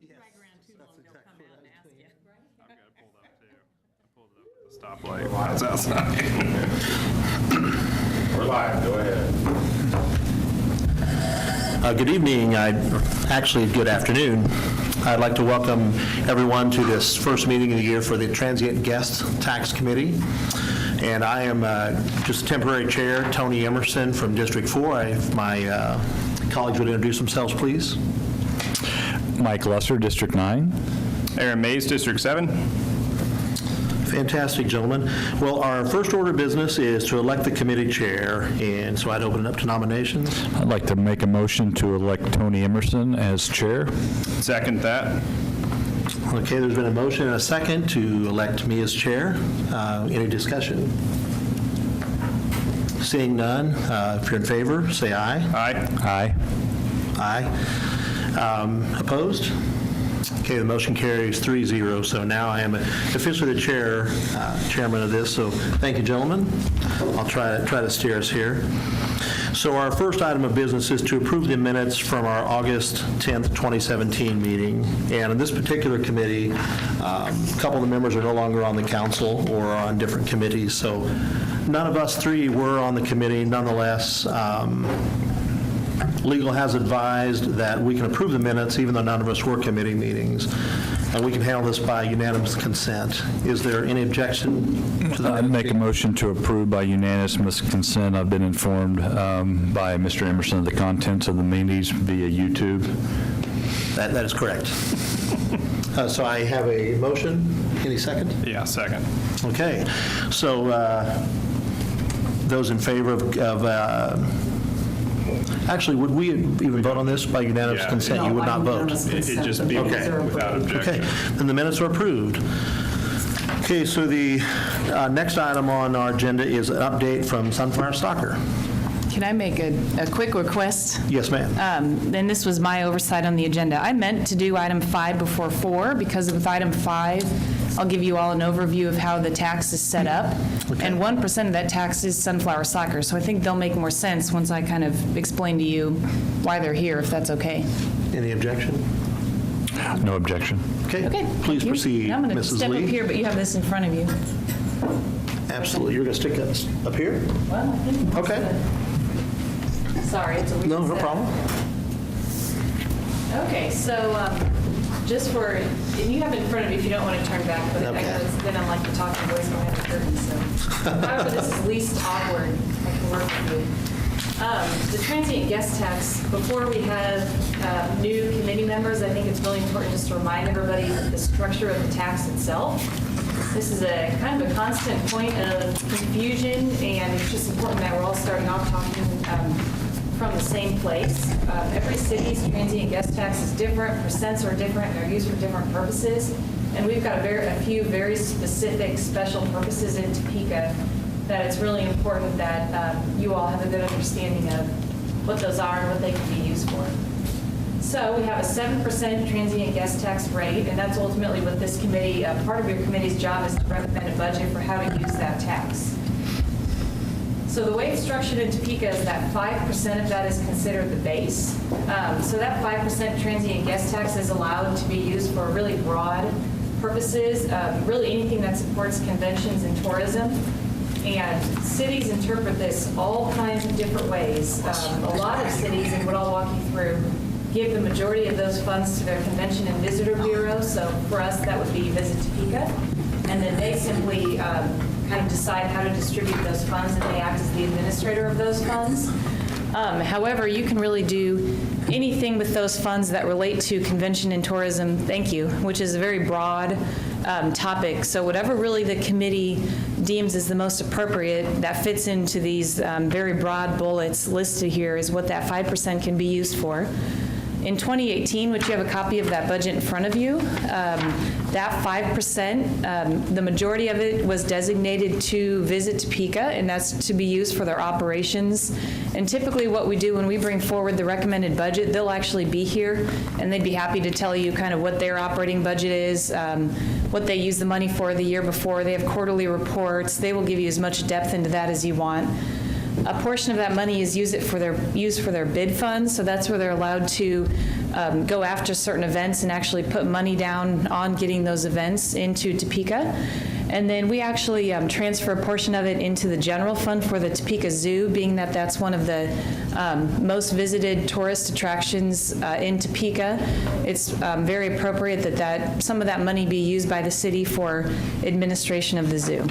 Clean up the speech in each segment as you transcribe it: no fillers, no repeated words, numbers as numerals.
Drag around too long, they'll come out and ask you. I've got it pulled up too. I pulled it up with the stoplight while it's outside. We're live, go ahead. Good evening, actually good afternoon. I'd like to welcome everyone to this first meeting of the year for the Transient Guest Tax Committee. And I am just temporary chair, Tony Emerson from District 4. If my colleagues would introduce themselves, please. Mike Lesser, District 9. Aaron Mays, District 7. Fantastic, gentlemen. Well, our first order of business is to elect the committee chair, and so I'd open it up to nominations. I'd like to make a motion to elect Tony Emerson as chair. Second that. Okay, there's been a motion and a second to elect me as chair. Any discussion? Seeing none, if you're in favor, say aye. Aye. Aye. Aye. Opposed? Okay, the motion carries 3-0, so now I am officially the chairman of this, so thank you, gentlemen. I'll try to steer us here. So our first item of business is to approve the minutes from our August 10th, 2017 meeting. And in this particular committee, a couple of the members are no longer on the council or on different committees, so none of us three were on the committee. Nonetheless, legal has advised that we can approve the minutes even though none of us were committee meetings. And we can handle this by unanimous consent. Is there any objection to that? I'd make a motion to approve by unanimous consent. I've been informed by Mr. Emerson of the contents of the meetings via YouTube. That is correct. So I have a motion. Any second? Yeah, second. Okay. So those in favor of actually, would we even vote on this by unanimous Yeah. consent? You would not vote? It'd just be Okay. without Okay, objection. then the minutes are approved. Okay, so the next item on our agenda is an update from Sunflower Soccer. Can I make a quick request? Yes, ma'am. And this was my oversight on the agenda. I meant to do item 5 before 4, because with item 5, I'll give you all an overview of how the tax is set up. And 1% of that tax is Sunflower Soccer, so I think they'll make more sense once I kind of explain to you why they're here, if that's okay. Any objection? No objection. Okay, Okay. please thank you. proceed, Now I'm going to Mrs. step up Lee. here, but you have this in front of you. Absolutely. You're going to stick us up here? Well, I think that's Okay. good. Sorry, it's a weird No setup. problem. Okay, so just for, and you have it in front of you if you don't want to turn back, but I Okay. know then I'm like the talking voice when I have a curtain, so however this is least awkward, I can work with you. The transient guest tax, before we have new committee members, I think it's really important just to remind everybody the structure of the tax itself. This is a kind of a constant point of confusion, and it's just important that we're all starting off talking from the same place. Every city's transient guest tax is different, percents are different, and they're used for different purposes. And we've got a few very specific special purposes in Topeka that it's really important that you all have a good understanding of what those are and what they can be used for. So we have a 7% transient guest tax rate, and that's ultimately what this committee, part of your committee's job is to recommend a budget for how to use that tax. So the way it's structured in Topeka is that 5% of that is considered the base. So that 5% transient guest tax is allowed to be used for really broad purposes, really anything that supports conventions and tourism. And cities interpret this all kinds of different ways. A lot of cities, and what I'll walk you through, give the majority of those funds to their Convention and Visitor Bureau. So for us, that would be Visit Topeka. And then they simply kind of decide how to distribute those funds, and they act as the administrator of those funds. However, you can really do anything with those funds that relate to convention and tourism, thank you, which is a very broad topic. So whatever really the committee deems is the most appropriate that fits into these very broad bullets listed here is what that 5% can be used for. In 2018, which you have a copy of that budget in front of you, that 5%, the majority of it was designated to Visit Topeka, and that's to be used for their operations. And typically what we do when we bring forward the recommended budget, they'll actually be here, and they'd be happy to tell you kind of what their operating budget is, what they use the money for the year before. They have quarterly reports. They will give you as much depth into that as you want. A portion of that money is used for their bid funds, so that's where they're allowed to go after certain events and actually put money down on getting those events into Topeka. And then we actually transfer a portion of it into the general fund for the Topeka Zoo, being that that's one of the most visited tourist attractions in Topeka. It's very appropriate that some of that money be used by the city for administration of the zoo.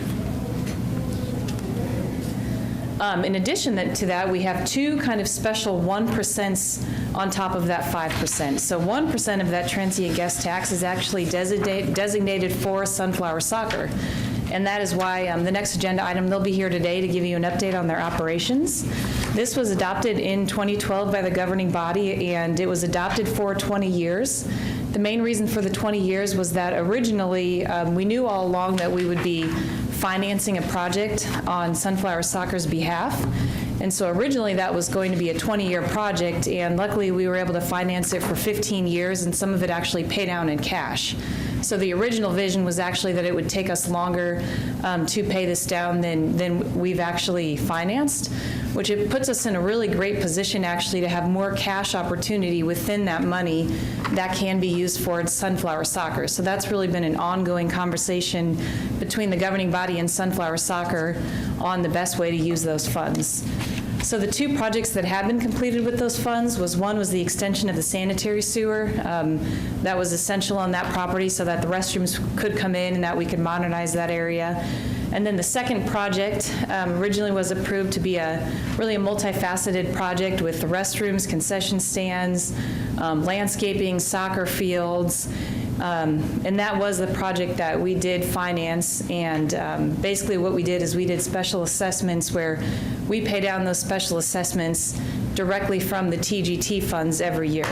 In addition to that, we have two kind of special 1% on top of that 5%. So 1% of that transient guest tax is actually designated for Sunflower Soccer. And that is why the next agenda item, they'll be here today to give you an update on their operations. This was adopted in 2012 by the governing body, and it was adopted for 20 years. The main reason for the 20 years was that originally we knew all along that we would be financing a project on Sunflower Soccer's behalf. And so originally that was going to be a 20-year project, and luckily we were able to finance it for 15 years, and some of it actually pay down in cash. So the original vision was actually that it would take us longer to pay this down than we've actually financed, which it puts us in a really great position actually to have more cash opportunity within that money that can be used for Sunflower Soccer. So that's really been an ongoing conversation between the governing body and Sunflower Soccer on the best way to use those funds. So the two projects that have been completed with those funds one was the extension of the sanitary sewer. That was essential on that property so that the restrooms could come in and that we could modernize that area. And then the second project originally was approved to be really a multifaceted project with the restrooms, concession stands, landscaping, soccer fields. And that was the project that we did finance, and basically what we did is we did special assessments where we pay down those special assessments directly from the TGT funds every year.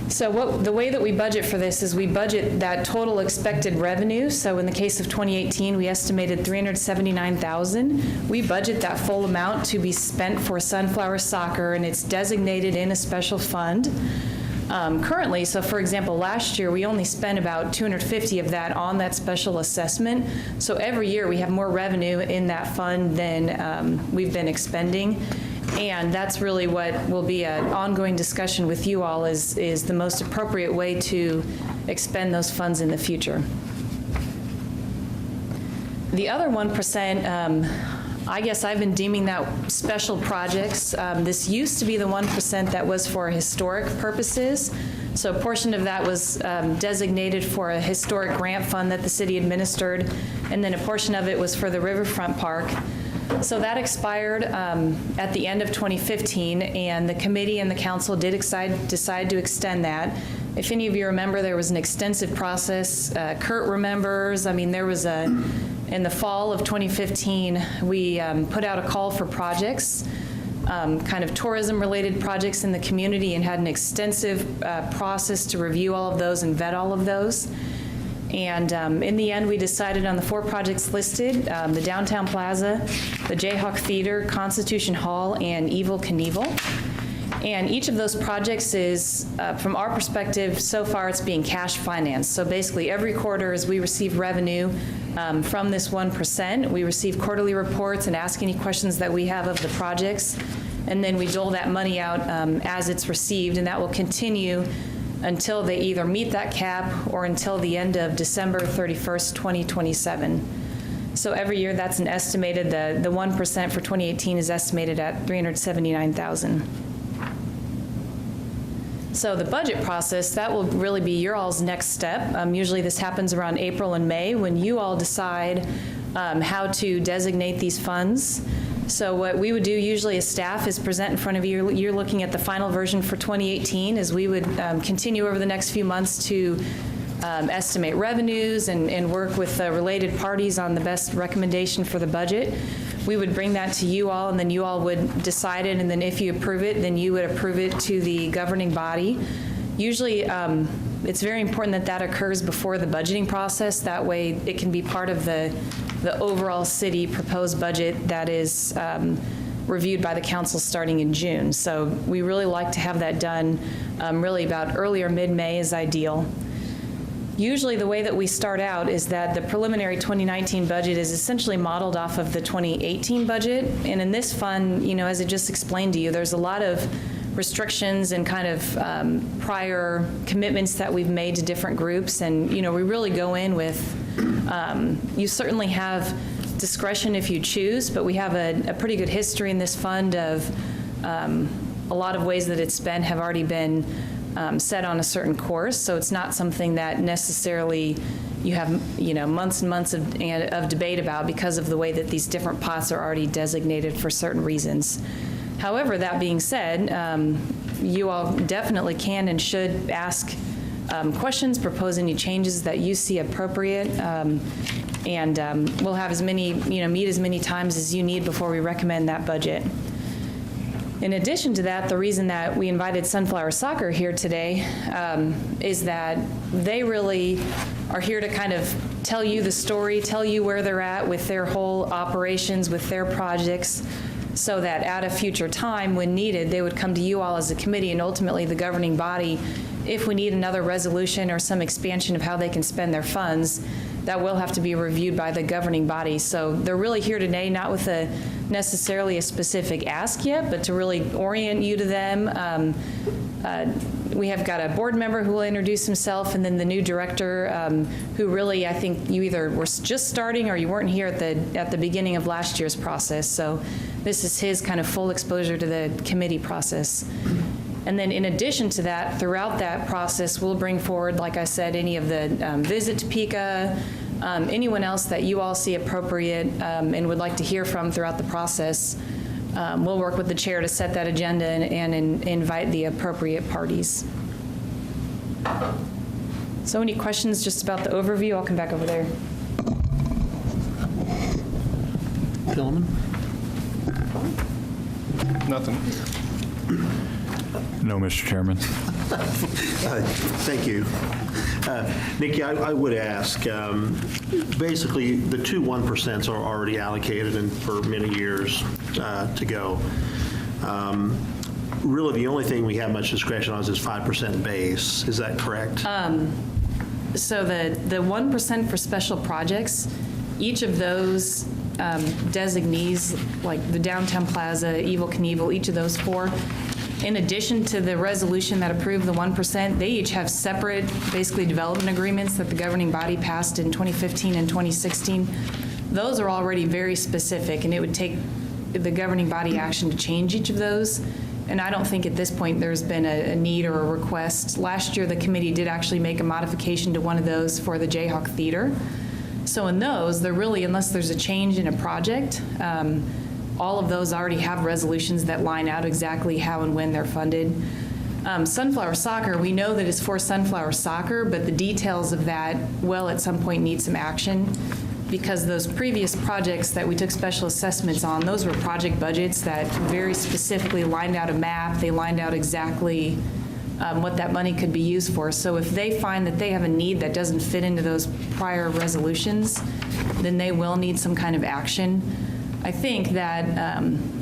So the way that we budget for this is we budget that total expected revenue. So in the case of 2018, we estimated $379,000. We budget that full amount to be spent for Sunflower Soccer, and it's designated in a special fund. Currently, so for example, last year we only spent about $250 of that on that special assessment. So every year we have more revenue in that fund than we've been expending. And that's really what will be an ongoing discussion with you all is the most appropriate way to expend those funds in the future. The other 1%, I guess I've been deeming that special projects. This used to be the 1% that was for historic purposes. So a portion of that was designated for a historic grant fund that the city administered, and then a portion of it was for the Riverfront Park. So that expired at the end of 2015, and the committee and the council did decide to extend that. If any of you remember, there was an extensive process. Kurt remembers. I mean, there was in the fall of 2015, we put out a call for projects, kind of tourism-related projects in the community, and had an extensive process to review all of those and vet all of those. And in the end, we decided on the 4 projects listed, the Downtown Plaza, the Jayhawk Theater, Constitution Hall, and Evel Knievel. And each of those projects is, from our perspective, so far it's being cash financed. So basically every quarter as we receive revenue from this 1%, we receive quarterly reports and ask any questions that we have of the projects. And then we dole that money out as it's received, and that will continue until they either meet that cap or until the end of December 31st, 2027. So every year that's an estimated, the 1% for 2018 is estimated at $379,000. So the budget process, that will really be your all's next step. Usually this happens around April and May when you all decide how to designate these funds. So what we would do usually as staff is present in front of you. You're looking at the final version for 2018 as we would continue over the next few months to estimate revenues and work with related parties on the best recommendation for the budget. We would bring that to you all, and then you all would decide it, and then if you approve it, then you would approve it to the governing body. Usually, it's very important that that occurs before the budgeting process. That way, it can be part of the overall city proposed budget that is reviewed by the council starting in June. So we really like to have that done really about early or mid-May is ideal. Usually, the way that we start out is that the preliminary 2019 budget is essentially modeled off of the 2018 budget. And in this fund, as I just explained to you, there's a lot of restrictions and kind of prior commitments that we've made to different groups. And, we really go in with, you certainly have discretion if you choose, but we have a pretty good history in this fund of a lot of ways that it's spent have already been set on a certain course, so it's not something that necessarily you have, months and months of debate about because of the way that these different pots are already designated for certain reasons. However, that being said, you all definitely can and should ask questions, propose any changes that you see appropriate, and we'll have as many, meet as many times as you need before we recommend that budget. In addition to that, the reason that we invited Sunflower Soccer here today is that they really are here to kind of tell you the story, tell you where they're at with their whole operations, with their projects, so that at a future time, when needed, they would come to you all as a committee and ultimately the governing body if we need another resolution or some expansion of how they can spend their funds. That will have to be reviewed by the governing body. So they're really here today, not with necessarily a specific ask yet, but to really orient you to them. We have got a board member who will introduce himself, and then the new director, who really, I think you either were just starting or you weren't here at the beginning of last year's process. So this is his kind of full exposure to the committee process. And then in addition to that, throughout that process, we'll bring forward, like I said, any of the visit to PICA, anyone else that you all see appropriate and would like to hear from throughout the process. We'll work with the chair to set that agenda and invite the appropriate parties. So any questions just about the overview? I'll come back over there. Gentlemen? Nothing. No, Mr. Chairman. Thank you. Nikki, I would ask, basically, the two 1% are already allocated and for many years to go. Really, the only thing we have much discretion on is this 5% base. Is that correct? So the 1% for special projects, each of those designees, like the Downtown Plaza, Evel Knievel, each of those four, in addition to the resolution that approved the 1%, they each have separate, basically, development agreements that the governing body passed in 2015 and 2016. Those are already very specific, and it would take the governing body action to change each of those. And I don't think at this point there's been a need or a request. Last year, the committee did actually make a modification to one of those for the Jayhawk Theater. So in those, they're really, unless there's a change in a project, all of those already have resolutions that line out exactly how and when they're funded. Sunflower Soccer, we know that it's for Sunflower Soccer, but the details of that will at some point need some action, because those previous projects that we took special assessments on, those were project budgets that very specifically lined out a map. They lined out exactly what that money could be used for. So if they find that they have a need that doesn't fit into those prior resolutions, then they will need some kind of action. I think that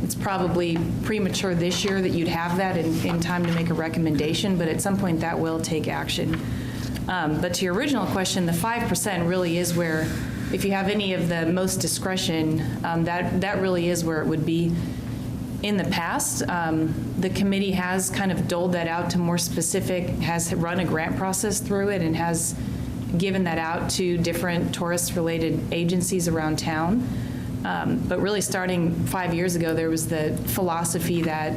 it's probably premature this year that you'd have that in time to make a recommendation, but at some point that will take action. But to your original question, the 5% really is where, if you have any of the most discretion, that really is where it would be. In the past, the committee has kind of doled that out to more specific, has run a grant process through it, and has given that out to different tourist-related agencies around town. But really, starting 5 years ago, there was the philosophy that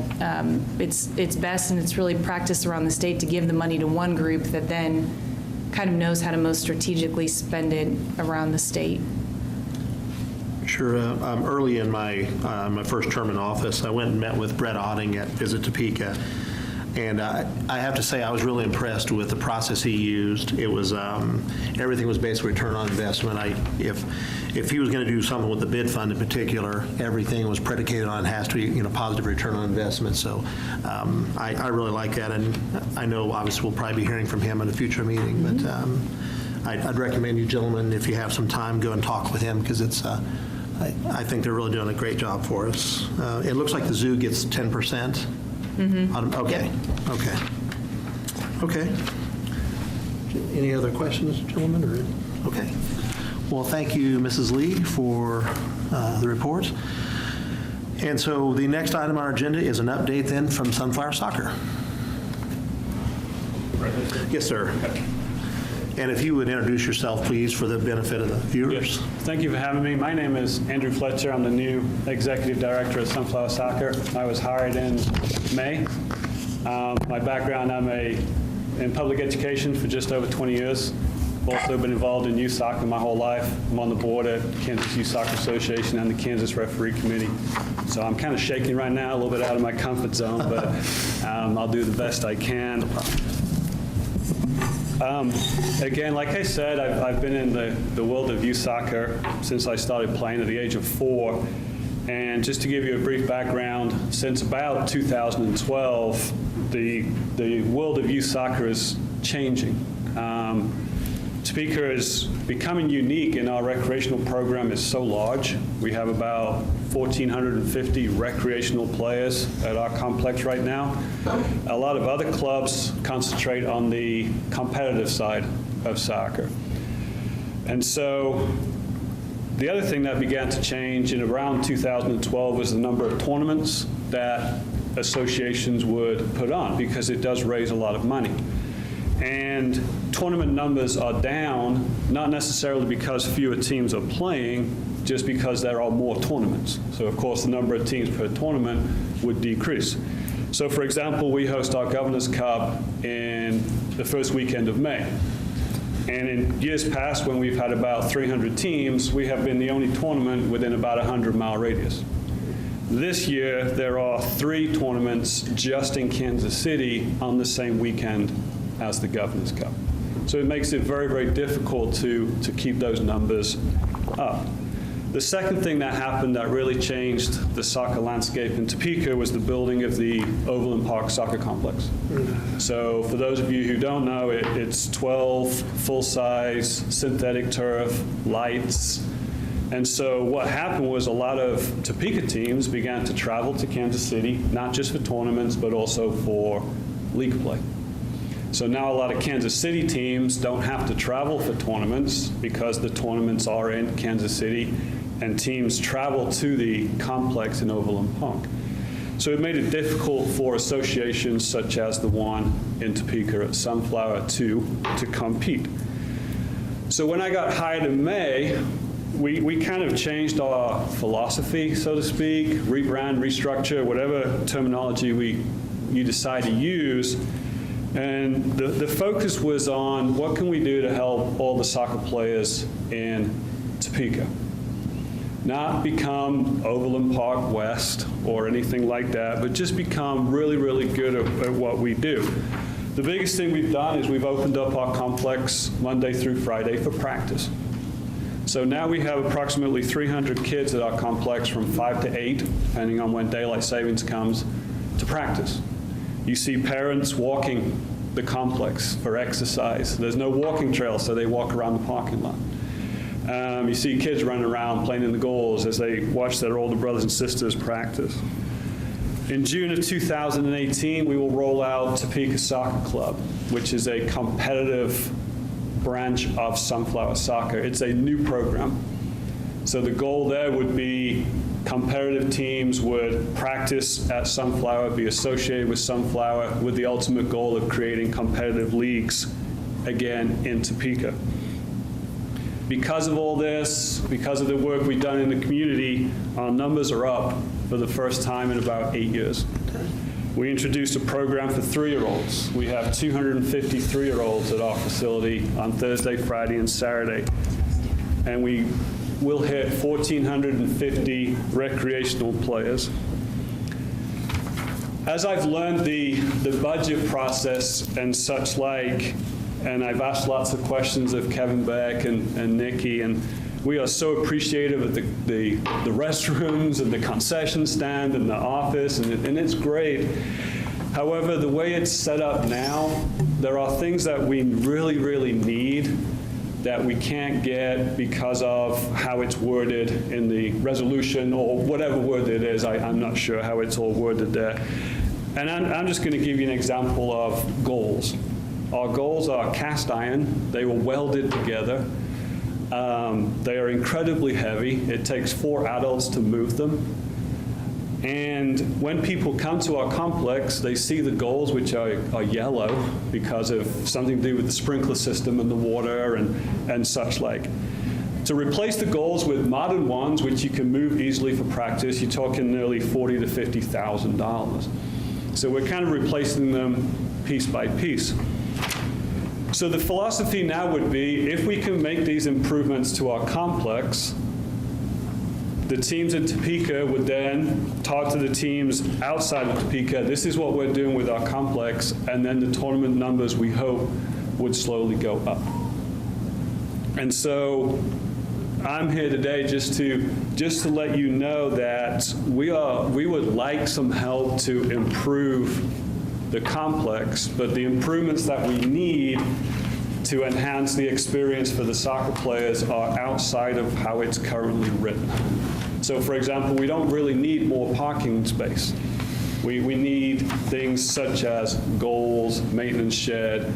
it's best and it's really practiced around the state to give the money to one group that then kind of knows how to most strategically spend it around the state. Sure. Early in my first term in office, I went and met with Brett Otting at Visit Topeka. And I have to say, I was really impressed with the process he used. It was, everything was basically return on investment. If he was going to do something with the bid fund in particular, everything was predicated on it has to be, positive return on investment. So I really like that. And I know, obviously, we'll probably be hearing from him in a future meeting. But I'd recommend you gentlemen, if you have some time, go and talk with him, because it's, I think they're really doing a great job for us. It looks like the zoo gets 10%. Mm-hmm. Okay. Yep. Okay. Any other questions, gentlemen? Okay. Well, thank you, Mrs. Lee, for the report. And so the next item on our agenda is an update then from Sunflower Soccer. Yes, sir. And if you would introduce yourself, please, for the benefit of the viewers. Yes. Thank you for having me. My name is Andrew Fletcher. I'm the new Executive Director of Sunflower Soccer. I was hired in May. My background, I'm in public education for just over 20 years. I've also been involved in youth soccer my whole life. I'm on the board at Kansas Youth Soccer Association and the Kansas Referee Committee. So I'm kind of shaking right now, a little bit out of my comfort zone, but I'll do the best I can. Again, like I said, I've been in the world of youth soccer since I started playing at the age of 4. And just to give you a brief background, since about 2012, the world of youth soccer is changing. Topeka is becoming unique in our recreational program. Is so large. We have about 1,450 recreational players at our complex right now. A lot of other clubs concentrate on the competitive side of soccer. And so the other thing that began to change in around 2012 was the number of tournaments that associations would put on, because it does raise a lot of money. And tournament numbers are down, not necessarily because fewer teams are playing, just because there are more tournaments. So of course the number of teams per tournament would decrease. So for example, we host our Governor's Cup in the first weekend of May. And in years past, when we've had about 300 teams, we have been the only tournament within about a 100-mile radius. This year, there are 3 tournaments just in Kansas City on the same weekend as the Governor's Cup. So it makes it very, very difficult to keep those numbers up. The second thing that happened that really changed the soccer landscape in Topeka was the building of the Overland Park Soccer Complex. So for those of you who don't know, it's 12 full-size synthetic turf, lights. And so what happened was a lot of Topeka teams began to travel to Kansas City, not just for tournaments, but also for league play. So now a lot of Kansas City teams don't have to travel for tournaments because the tournaments are in Kansas City, and teams travel to the complex in Overland Park. So it made it difficult for associations such as the one in Topeka at Sunflower to compete. So when I got hired in May, we kind of changed our philosophy, so to speak, rebrand, restructure, whatever terminology you decide to use. And the focus was on what can we do to help all the soccer players in Topeka. Not become Overland Park West or anything like that, but just become really, really good at what we do. The biggest thing we've done is we've opened up our complex Monday through Friday for practice. So now we have approximately 300 kids at our complex from 5 to 8, depending on when daylight savings comes, to practice. You see parents walking the complex for exercise. There's no walking trail, so they walk around the parking lot. You see kids running around playing in the goals as they watch their older brothers and sisters practice. In June of 2018, we will roll out Topeka Soccer Club, which is a competitive branch of Sunflower Soccer. It's a new program. So the goal there would be competitive teams would practice at Sunflower, be associated with Sunflower, with the ultimate goal of creating competitive leagues, again, in Topeka. Because of all this, because of the work we've done in the community, our numbers are up for the first time in about 8 years. We introduced a program for 3-year-olds. We have 250 3-year-olds at our facility on Thursday, Friday, and Saturday. And we will hit 1,450 recreational players. As I've learned the budget process and such like, and I've asked lots of questions of Kevin Beck and Nikki, and we are so appreciative of the restrooms and the concession stand and the office, and it's great. However, the way it's set up now, there are things that we really, really need that we can't get because of how it's worded in the resolution, or whatever word it is. I'm not sure how it's all worded there. And I'm just going to give you an example of goals. Our goals are cast iron. They were welded together. They are incredibly heavy. It takes 4 adults to move them. And when people come to our complex, they see the goals, which are yellow because of something to do with the sprinkler system and the water and such like. To replace the goals with modern ones, which you can move easily for practice, you're talking nearly $40,000 to $50,000. So we're kind of replacing them piece by piece. So the philosophy now would be, if we can make these improvements to our complex, the teams in Topeka would then talk to the teams outside of Topeka, this is what we're doing with our complex, and then the tournament numbers, we hope, would slowly go up. And so I'm here today just to let you know that we would like some help to improve the complex, but the improvements that we need to enhance the experience for the soccer players are outside of how it's currently written. So for example, we don't really need more parking space. We need things such as goals, maintenance shed,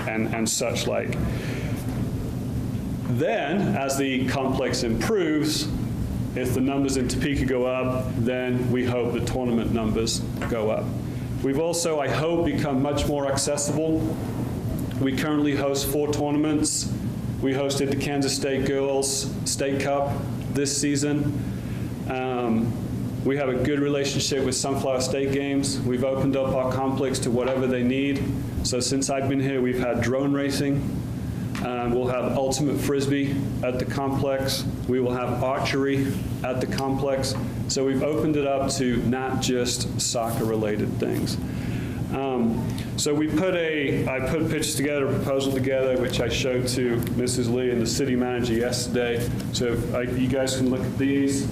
and such like. Then, as the complex improves, if the numbers in Topeka go up, then we hope the tournament numbers go up. We've also, I hope, become much more accessible. We currently host 4 tournaments. We hosted the Kansas State Girls State Cup this season. We have a good relationship with Sunflower State Games. We've opened up our complex to whatever they need. So since I've been here, we've had drone racing. We'll have ultimate frisbee at the complex. We will have archery at the complex. So we've opened it up to not just soccer-related things. So I put pictures together, a proposal together, which I showed to Mrs. Lee and the city manager yesterday. So you guys can look at these.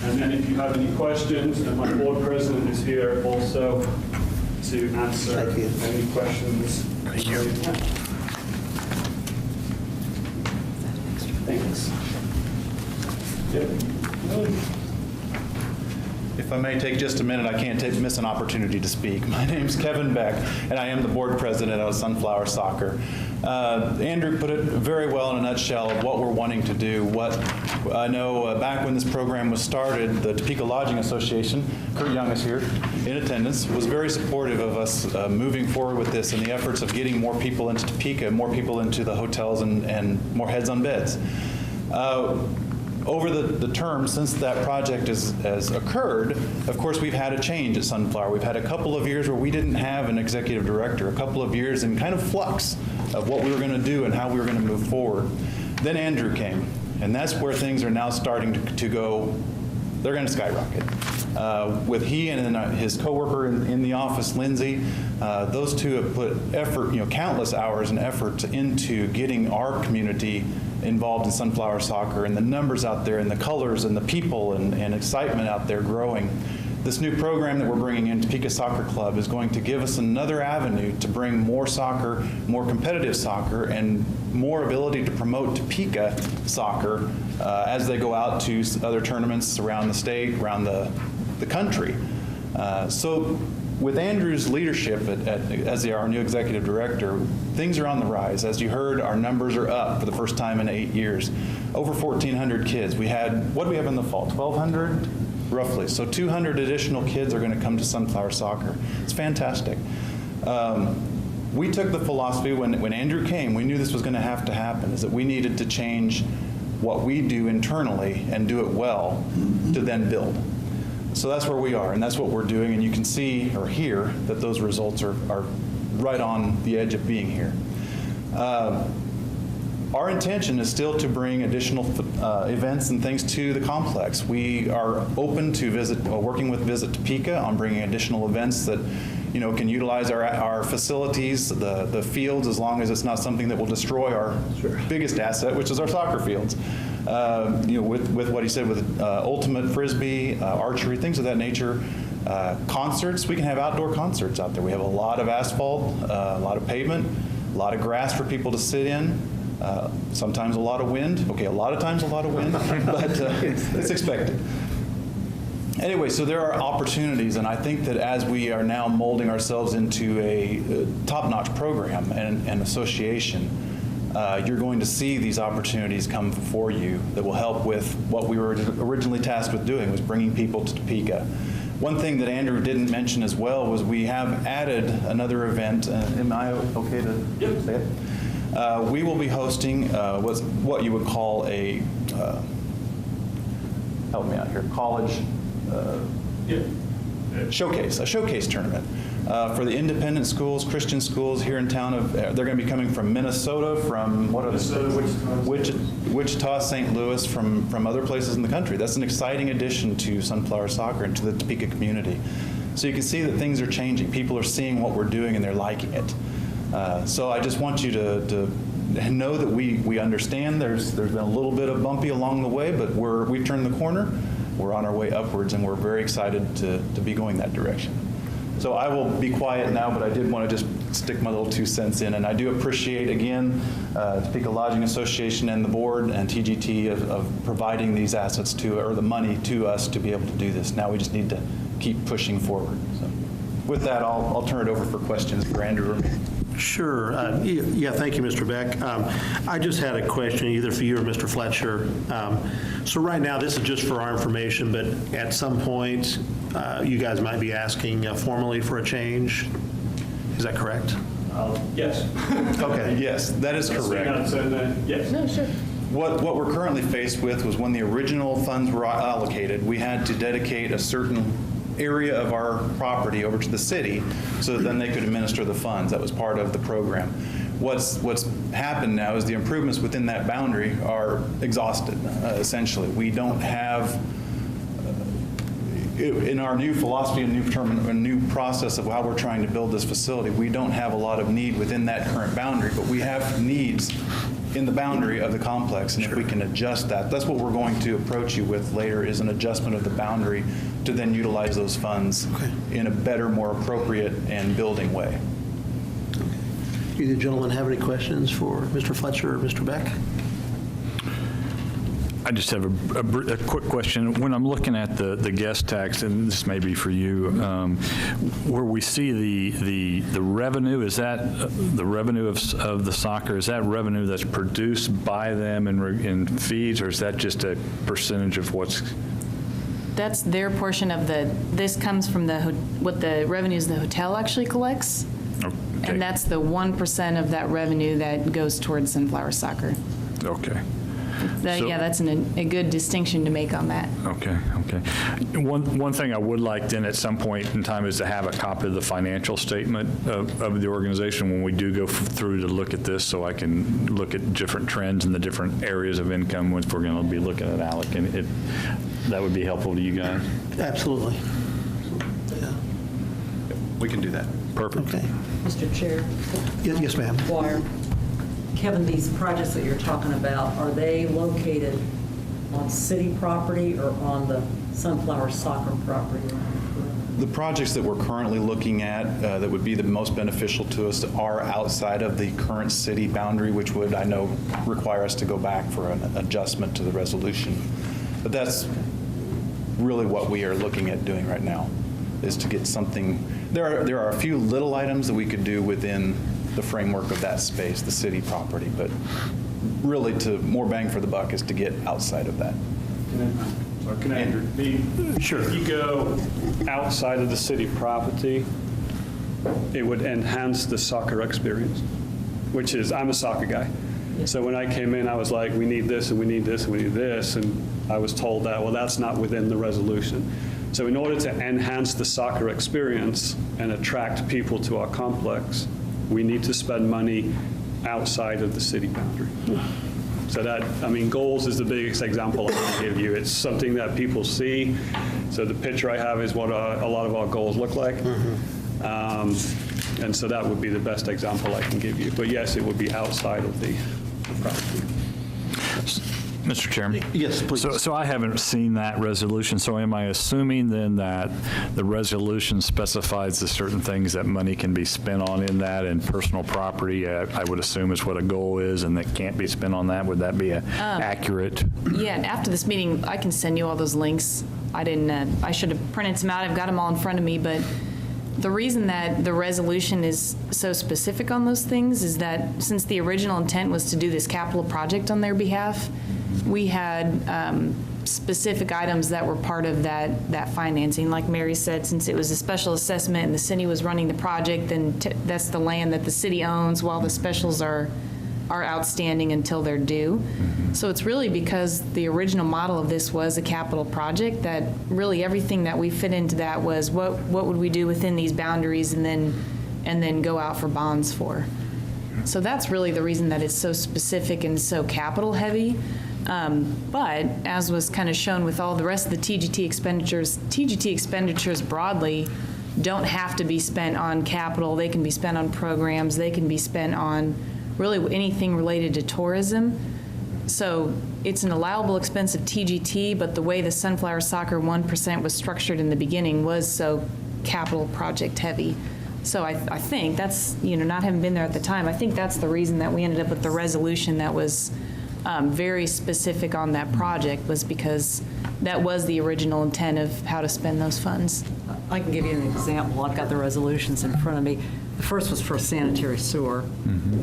And then if you have any questions, and my board president is here also to answer any questions. Thank you. Thanks. Yep. If I may take just a minute, I can't miss an opportunity to speak. My name's Kevin Beck, and I am the board president of Sunflower Soccer. Andrew put it very well in a nutshell of what we're wanting to do. What I know back when this program was started, the Topeka Lodging Association, Kurt Young is here in attendance, was very supportive of us moving forward with this and the efforts of getting more people into Topeka, more people into the hotels, and more heads on beds. Over the term since that project has occurred, of course, we've had a change at Sunflower. We've had a couple of years where we didn't have an executive director, a couple of years in kind of flux of what we were going to do and how we were going to move forward. Then Andrew came, and that's where things are now starting to go, they're going to skyrocket. With he and his coworker in the office, Lindsay, those two have put effort, countless hours and effort into getting our community involved in Sunflower Soccer, and the numbers out there and the colors and the people and excitement out there growing. This new program that we're bringing in, Topeka Soccer Club, is going to give us another avenue to bring more soccer, more competitive soccer, and more ability to promote Topeka soccer as they go out to other tournaments around the state, around the country. So with Andrew's leadership as our new executive director, things are on the rise. As you heard, our numbers are up for the first time in 8 years. Over 1,400 kids. What do we have in the fall? 1,200? Roughly. So 200 additional kids are going to come to Sunflower Soccer. It's fantastic. We took the philosophy when Andrew came, we knew this was going to happen, is that we needed to change what we do internally and do it well to then build. So that's where we are, and that's what we're doing, and you can see or hear that those results are right on the edge of being here. Our intention is still to bring additional events and things to the complex. We are open to working with Visit Topeka on bringing additional events that can utilize our facilities, the fields, as long as it's not something that will destroy our biggest asset, which is our soccer fields. With what he said with ultimate frisbee, archery, things of that nature. Concerts, we can have outdoor concerts out there. We have a lot of asphalt, a lot of pavement, a lot of grass for people to sit in. Sometimes a lot of wind. Okay, a lot of times a lot of wind, but it's expected. Anyway, so there are opportunities, and I think that as we are now molding ourselves into a top-notch program and association, you're going to see these opportunities come for you that will help with what we were originally tasked with doing, was bringing people to Topeka. One thing that Andrew didn't mention as well was we have added another event. Am I okay to say it? We will be hosting what you would call a, help me out here, college showcase, a showcase tournament for the independent schools, Christian schools here in town. They're going to be coming from Minnesota, from what other states? Wichita, St. Louis, from other places in the country. That's an exciting addition to Sunflower Soccer and to the Topeka community. So you can see that things are changing. People are seeing what we're doing and they're liking it. So I just want you to know that we understand there's been a little bit of bumpy along the way, but we've turned the corner. We're on our way upwards, and we're very excited to be going that direction. So I will be quiet now, but I did want to just stick my little 2 cents in. And I do appreciate, again, Topeka Lodging Association and the board and TGT of providing these assets or the money to us to be able to do this. Now we just need to keep pushing forward. So with that, I'll turn it over for questions for Andrew or me. Sure. Yeah, thank you, Mr. Beck. I just had a question either for you or Mr. Fletcher. So right now, this is just for our information, but at some point, you guys might be asking formally for a change. Is that correct? Yes. Okay. Yes, that is correct. Yes. No, sure. What we're currently faced with was when the original funds were allocated, we had to dedicate a certain area of our property over to the city so that then they could administer the funds. That was part of the program. What's happened now is the improvements within that boundary are exhausted, essentially. We don't have, in our new philosophy and new process of how we're trying to build this facility, we don't have a lot of need within that current boundary, but we have needs in the boundary of the complex, and if we can adjust that, that's what we're going to approach you with later, is an adjustment of the boundary to then utilize those funds in a better, more appropriate and building way. Either gentlemen have any questions for Mr. Fletcher or Mr. Beck? I just have a quick question. When I'm looking at the guest tax, and this may be for you, where we see the revenue, is that the revenue of the soccer, is that revenue that's produced by them in fees, or is that just a percentage of what's? That's their portion of this comes from what the revenues the hotel actually collects. Okay. And that's the 1% of that revenue that goes towards Sunflower Soccer. Okay. Yeah, that's a good distinction to make on that. Okay, okay. One thing I would like then at some point in time is to have a copy of the financial statement of the organization when we do go through to look at this, so I can look at different trends in the different areas of income if we're going to be looking at allocating it. That would be helpful to you guys. Absolutely. Yeah. We can do that. Perfect. Okay. Mr. Chair, Yes, ma'am. Dwyer, Kevin, these projects that you're talking about, are they located on city property or on the Sunflower Soccer property? The projects that we're currently looking at that would be the most beneficial to us are outside of the current city boundary, which would, I know, require us to go back for an adjustment to the resolution. But that's really what we are looking at doing right now, is to get something. There are a few little items that we could do within the framework of that space, the city property, but really to more bang for the buck is to get outside of that. Can I intervene? Sure. If you go outside of the city property, it would enhance the soccer experience, which is, I'm a soccer guy. So when I came in, I was like, we need this and we need this and we need this, and I was told that, well, that's not within the resolution. So in order to enhance the soccer experience and attract people to our complex, we need to spend money outside of the city boundary. So that, I mean, goals is the biggest example I can give you. It's something that people see. So the picture I have is what a lot of our goals look like. And so that would be the best example I can give you. But yes, it would be outside of the property. Mr. Chairman? Yes, please. So I haven't seen that resolution, so am I assuming then that the resolution specifies the certain things that money can be spent on in that, and personal property, I would assume is what a goal is, and that can't be spent on that? Would that be accurate? Yeah, and after this meeting, I can send you all those links I didn't, I should have printed some out. I've got them all in front of me, but the reason that the resolution is so specific on those things is that since the original intent was to do this capital project on their behalf, we had specific items that were part of that financing. Like Mary said, since it was a special assessment and the city was running the project, then that's the land that the city owns while the specials are outstanding until they're due. So it's really because the original model of this was a capital project that really everything that we fit into that was what would we do within these boundaries and then go out for bonds for. So that's really the reason that it's so specific and so capital heavy. But as was kind of shown with all the rest of the TGT expenditures broadly don't have to be spent on capital. They can be spent on programs. They can be spent on really anything related to tourism. So it's an allowable expense of TGT, but the way the Sunflower Soccer 1% was structured in the beginning was so capital project heavy. So I think that's, not having been there at the time, I think that's the reason that we ended up with the resolution that was very specific on that project, was because that was the original intent of how to spend those funds. I can give you an example. I've got the resolutions in front of me. The first was for sanitary sewer.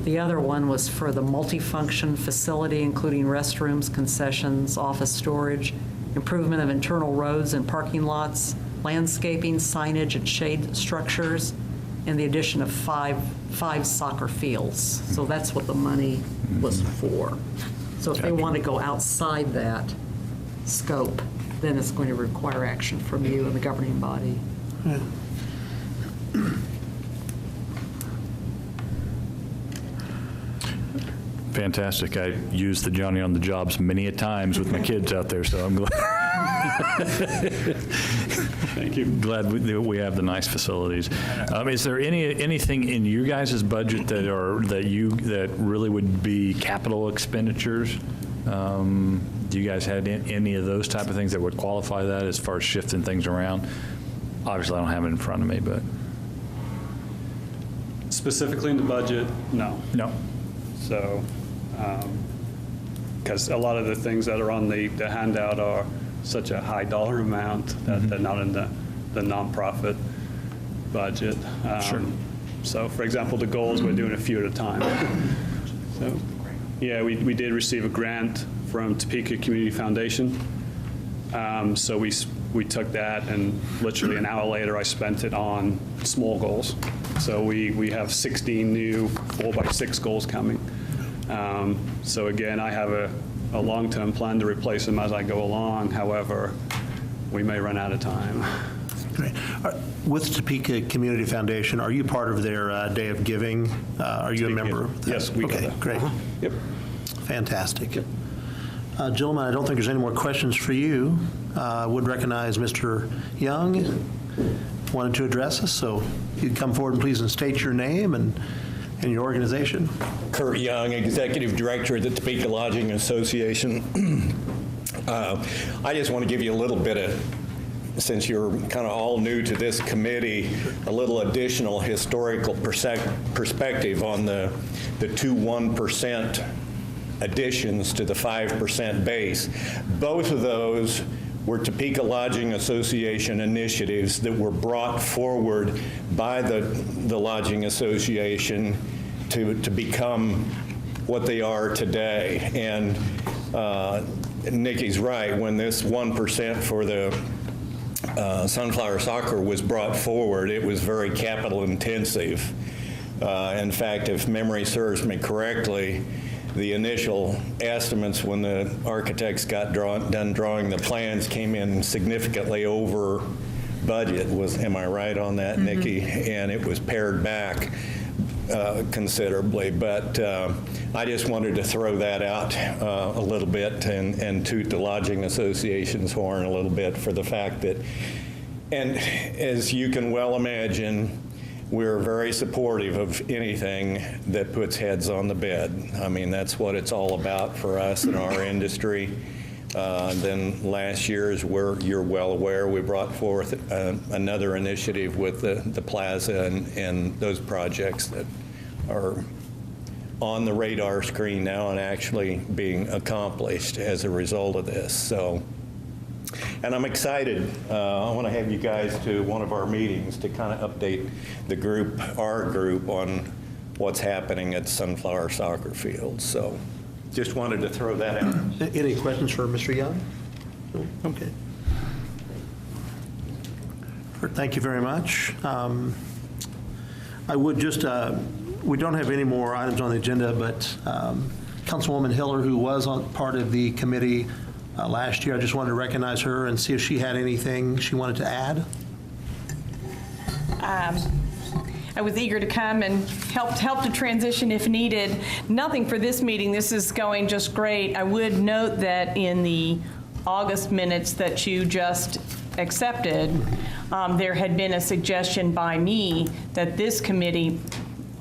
The other one was for the multifunction facility, including restrooms, concessions, office storage, improvement of internal roads and parking lots, landscaping, signage, and shade structures, and the addition of five soccer fields. So that's what the money was for. So if they want to go outside that scope, then it's going to require action from you and the governing body. Fantastic. I used the Johnny on the Jobs many a times with my kids out there, so I'm glad. Thank you. Glad we have the nice facilities. Is there anything in your guys' budget that really would be capital expenditures? Do you guys have any of those type of things that would qualify that as far as shifting things around? Obviously, I don't have it in front of me, but. Specifically in the budget, no. No. So, because a lot of the things that are on the handout are such a high dollar amount that they're not in the nonprofit budget. Sure. So, for example, the goals, we're doing a few at a time. So, yeah, we did receive a grant from Topeka Community Foundation. So we took that, and literally an hour later, I spent it on small goals. So we have 16 new 4x6 goals coming. So again, I have a long-term plan to replace them as I go along. However, we may run out of time. Great. With Topeka Community Foundation, are you part of their Day of Giving? Are you a member of that? Yes, we go Okay, there. great. Yep. Fantastic. Gentlemen, I don't think there's any more questions for you. I would recognize Mr. Young wanted to address us, so you'd come forward, please, and state your name and your organization. Kurt Young, Executive Director of the Topeka Lodging Association. I just want to give you a little bit of, since you're kind of all new to this committee, a little additional historical perspective on the 1% additions to the 5% base. Both of those were Topeka Lodging Association initiatives that were brought forward by the Lodging Association to become what they are today. And Nikki's right, when this 1% for the Sunflower Soccer was brought forward, it was very capital intensive. In fact, if memory serves me correctly, the initial estimates when the architects got done drawing the plans came in significantly over budget. Am I right on that, Nikki? And it was pared back considerably. But I just wanted to throw that out a little bit and toot the Lodging Association's horn a little bit for the fact that, and as you can well imagine, we're very supportive of anything that puts heads on the bed. I mean, that's what it's all about for us in our industry. Then last year, as you're well aware, we brought forth another initiative with the plaza and those projects that are on the radar screen now and actually being accomplished as a result of this. So And I'm excited. I want to have you guys to one of our meetings to kind of update the group, our group, on what's happening at Sunflower Soccer Field. So just wanted to throw that out. Any questions for Mr. Young? No? Okay. Thank you very much. I would just, we don't have any more items on the agenda, but Councilwoman Hiller, who was on part of the committee last year, I just wanted to recognize her and see if she had anything she wanted to add. I was eager to come and help to transition if needed. Nothing for this meeting. This is going just great. I would note that in the August minutes that you just accepted, there had been a suggestion by me that this committee,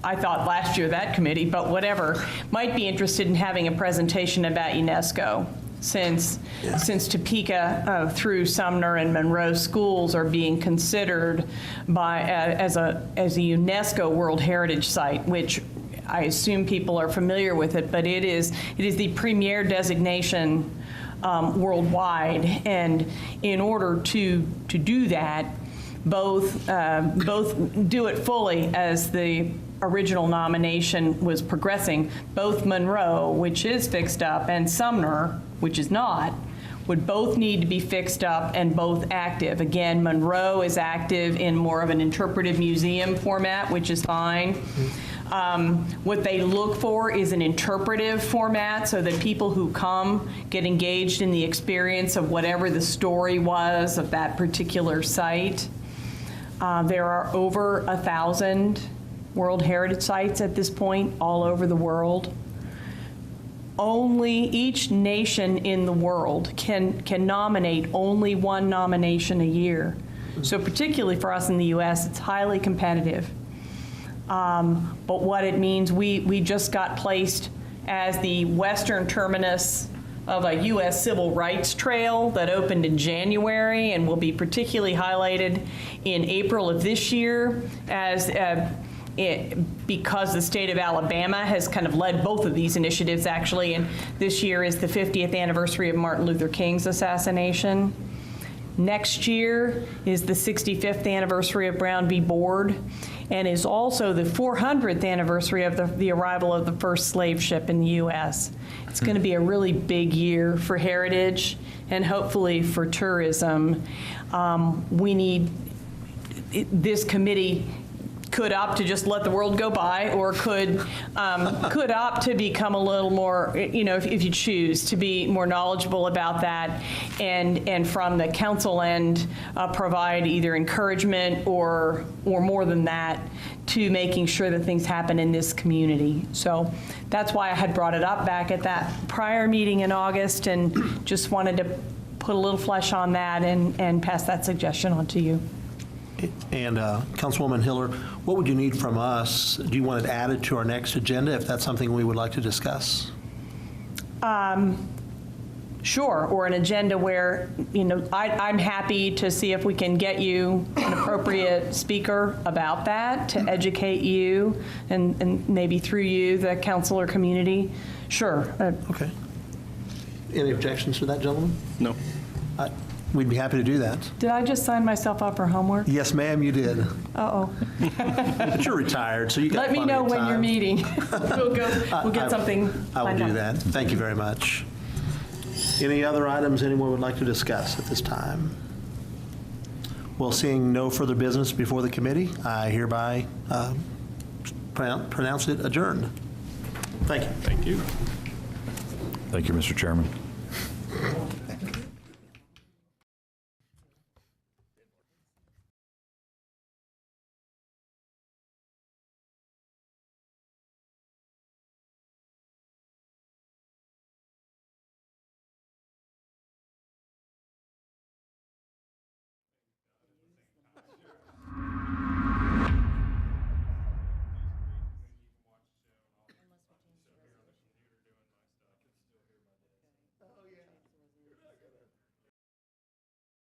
I thought last year that committee, but whatever, might be interested in having a presentation about UNESCO, since Topeka through Sumner and Monroe schools are being considered as a UNESCO World Heritage Site, which I assume people are familiar with it, but it is the premier designation worldwide, and in order to do that, both do it fully as the original nomination was progressing. Both Monroe, which is fixed up, and Sumner, which is not, would both need to be fixed up and both active. Again, Monroe is active in more of an interpretive museum format, which is fine. What they look for is an interpretive format so that people who come get engaged in the experience of whatever the story was of that particular site. There are over 1,000 World Heritage Sites at this point all over the world. Only each nation in the world can nominate only one nomination a year. So particularly for us in the US, it's highly competitive. But what it means, we just got placed as the western terminus of a U.S. Civil Rights Trail that opened in January and will be particularly highlighted in April of this year as because the state of Alabama has kind of led both of these initiatives, actually, and this year is the 50th anniversary of Martin Luther King's assassination. Next year is the 65th anniversary of Brown v. Board, and is also the 400th anniversary of the arrival of the first slave ship in the U.S. It's going to be a really big year for heritage and hopefully for tourism. We need, this committee could opt to just let the world go by, or could opt to become a little more, if you choose, to be more knowledgeable about that, and from the council end, provide either encouragement or more than that to making sure that things happen in this community. So that's why I had brought it up back at that prior meeting in August, and just wanted to put a little flesh on that and pass that suggestion on to you. And Councilwoman Hiller, what would you need from us? Do you want it added to our next agenda if that's something we would like to discuss? Sure, or an agenda where, I'm happy to see if we can get you an appropriate speaker about that, to educate you and maybe through you, the council or community. Sure. Okay. Any objections to that, gentlemen? No. We'd be happy to do that. Did I just sign myself up for homework? Yes, ma'am, you did. Uh-oh. But you're retired, so you got Let me plenty know of when time. you're meeting. We'll get something I will lined do up. that. Thank you very much. Any other items anyone would like to discuss at this time? Well, seeing no further business before the committee, I hereby pronounce it adjourned. Thank you. Thank you. Thank you, Mr. Chairman.